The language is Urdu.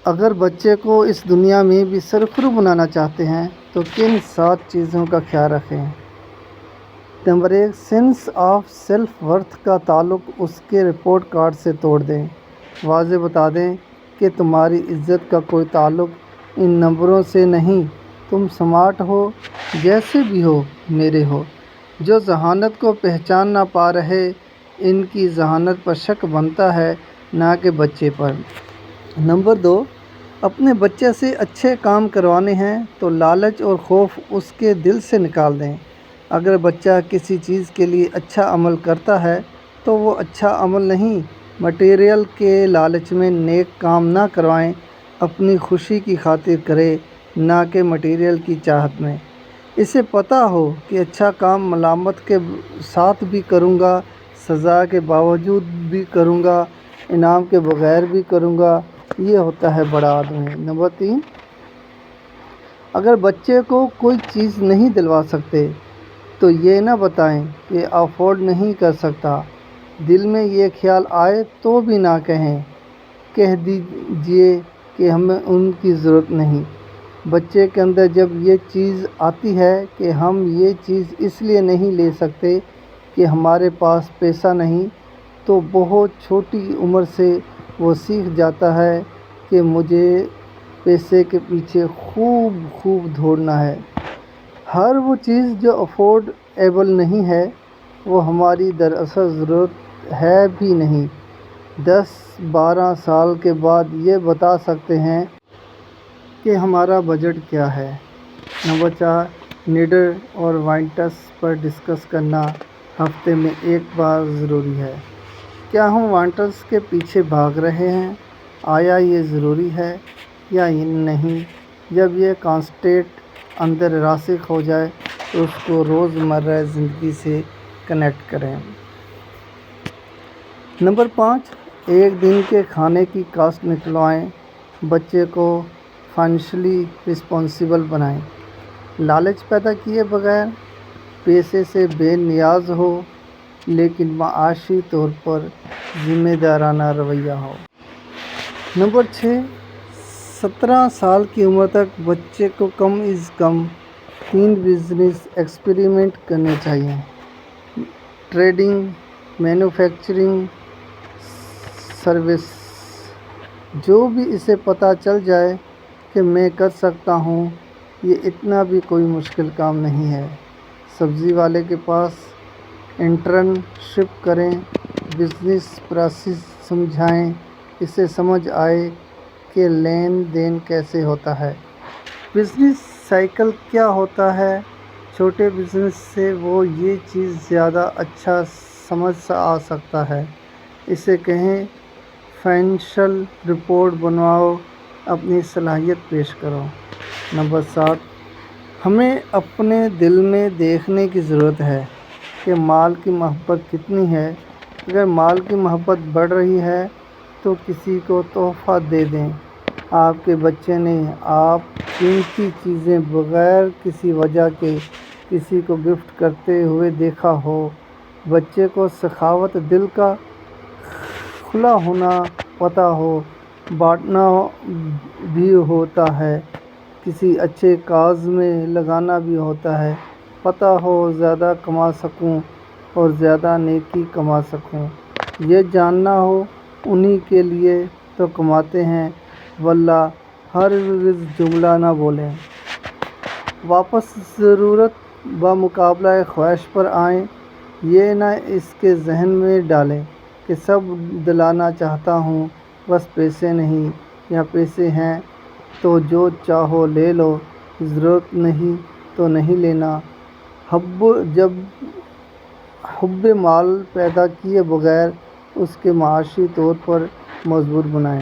اگر بچے کو اس دنیا میں بھی سرخرو بنانا چاہتے ہیں تو کن 7 چیزوں کا خیال رکھیں؟ Number 1، sense of self worth کا تعلق اس کے رپورٹ کارڈ سے توڑ دیں۔ واضح بتا دیں کہ تمہاری عزت کا کوئی تعلق ان نمبروں سے نہیں، تم سمارٹ ہو، جیسے بھی ہو میرے ہو۔ جو ذہانت کو پہچان نہ پا رہے، ان کی ذہانت پر شک بنتا ہے، نہ کہ بچے پر۔ نمبر 2، اپنے بچے سے اچھے کام کروانے ہیں تو لالچ اور خوف اس کے دل سے نکال دیں۔ اگر بچہ کسی چیز کے لیے اچھا عمل کرتا ہے تو وہ اچھا عمل نہیں، مٹیریل کے لالچ میں نیک کام نہ کروائیں، اپنی خوشی کی خاطر کرے، نہ کہ مٹیریل کی چاہت میں۔ اسے پتہ ہو کہ اچھا کام ملامت کے ساتھ بھی کروں گا، سزا کے باوجود بھی کروں گا، انعام کے بغیر بھی کروں گا، یہ ہوتا ہے بڑا آدمی۔ نمبر 3، اگر بچے کو کوئی چیز نہیں دلوا سکتے تو یہ نہ بتائیں کہ افورڈ نہیں کر سکتا۔ دل میں یہ خیال آئے تو بھی نہ کہیں، کہہ دیجئے کہ ہمیں ان کی ضرورت نہیں۔ بچے کے اندر جب یہ چیز آتی ہے کہ ہم یہ چیز اس لیے نہیں لے سکتے کہ ہمارے پاس پیسہ نہیں، تو بہت چھوٹی عمر سے وہ سیکھ جاتا ہے کہ مجھے پیسے کے پیچھے خوب دوڑنا ہے۔ ہر وہ چیز جو افورڈ ایبل نہیں ہے، وہ ہماری دراصل ضرورت ہے بھی نہیں۔ 10-12 سال کے بعد یہ بتا سکتے ہیں کہ ہمارا بجٹ کیا ہے۔ نمبر 4، نیڈز اور وانٹس پر ڈسکس کرنا ہفتے میں 1 بار ضروری ہے۔ کیا ہم وانٹس کے پیچھے بھاگ رہے ہیں؟ آیا یہ ضروری ہے یا نہیں؟ جب یہ کانسیپٹ اندر راسخ ہو جائے تو اس کو روزمرہ زندگی سے کنیکٹ کریں۔ نمبر 5، ایک دن کے کھانے کی کاسٹ نکلوائیں، بچے کو فائنینشلی رسپانسیبل بنائیں۔ لالچ پیدا کیے بغیر پیسے سے بے نیاز ہو، لیکن معاشی طور پر ذمہ دارانہ رویہ ہو۔ نمبر 6، 17 سال کی عمر تک بچے کو کم از کم 3 بزنس ایکسپیریمنٹ کرنے چاہئیں: ٹریڈنگ، مینوفیکچرنگ، سروس۔ جو بھی اسے پتہ چل جائے کہ میں کر سکتا ہوں، یہ اتنا بھی کوئی مشکل کام نہیں ہے۔ سبزی والے کے پاس انٹرن شپ کریں، بزنس پراسیس سمجھائیں، اسے سمجھ آئے کہ لین دین کیسے ہوتا ہے، بزنس سائیکل کیا ہوتا ہے۔ چھوٹے بزنس سے وہ یہ چیز زیادہ اچھا سمجھ آ سکتا ہے۔ اسے کہیں فائنینشل رپورٹ بنواؤ، اپنی صلاحیت پیش کرو۔ نمبر 7، ہمیں اپنے دل میں دیکھنے کی ضرورت ہے کہ مال کی محبت کتنی ہے۔ اگر مال کی محبت بڑھ رہی ہے تو کسی کو تحفہ دے دیں۔ آپ کے بچے نے آپ قیمتی چیزیں بغیر کسی وجہ کے کسی کو گفٹ کرتے ہوئے دیکھا ہو۔ بچے کو سخاوت دل کا کھلا ہونا پتہ ہو، بانٹنا بھی ہوتا ہے، کسی اچھے کاز میں لگانا بھی ہوتا ہے، پتہ ہو زیادہ کما سکوں اور زیادہ نیکی کما سکوں، یہ جاننا ہو انہی کے لیے تو کماتے ہیں، واللہ ہرگز جملہ نہ بولیں۔ واپس ضرورت بمقابلہ خواہش پر آئیں، یہ نہ اس کے ذہن میں ڈالیں کہ سب دلانا چاہتا ہوں، بس پیسے نہیں، یا پیسے ہیں تو جو چاہو لے لو، ضرورت نہیں تو نہیں لینا۔ جب حب مال پیدا کیے بغیر اس کے معاشی طور پر مضبوط بنائیں۔